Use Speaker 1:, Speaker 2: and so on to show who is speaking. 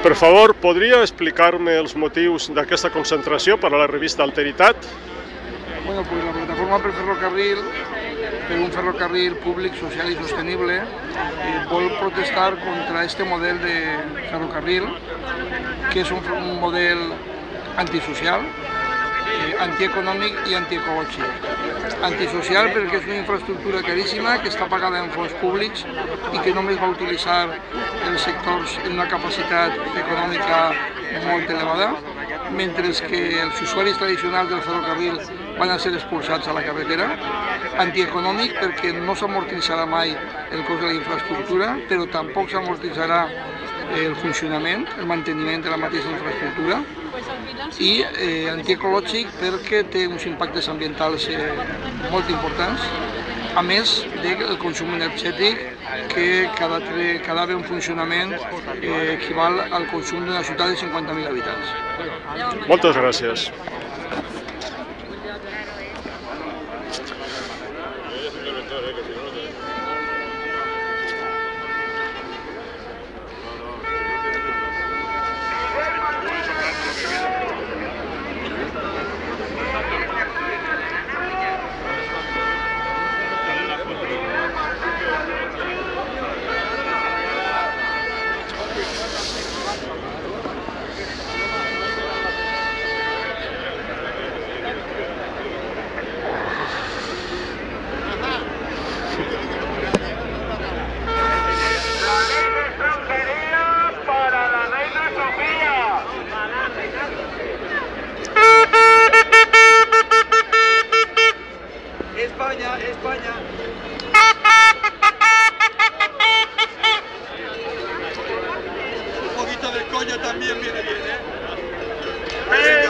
Speaker 1: Per favor, podria explicar-me els motius d'aquesta concentració per a la revista Alteritat?
Speaker 2: Bueno, pues la plataforma per un ferrocarril públic, social i sostenible, vol protestar contra este model de ferrocarril, que és un model antisocial, antieconòmic i antiecològic. Antisocial perquè és una infraestructura caríssima que està pagada en fons públics i que només va utilitzar els sectors en una capacitat econòmica molt elevada, mentre que els usuaris tradicionals del ferrocarril van a ser expulsats a la carretera. Antieconòmic perquè no s'amortitzarà mai el cost de la infraestructura, però tampoc s'amortitzarà el funcionament, el manteniment de la mateixa infraestructura, i antiecològic perquè té uns impactes ambientals molt importants, a més del consum energètic que cada haver un funcionament equival al consum d'una ciutat de 50.000 habitants.
Speaker 1: Moltes gràcies.
Speaker 2: España. Un poquito de coña también viene bien, ¿eh?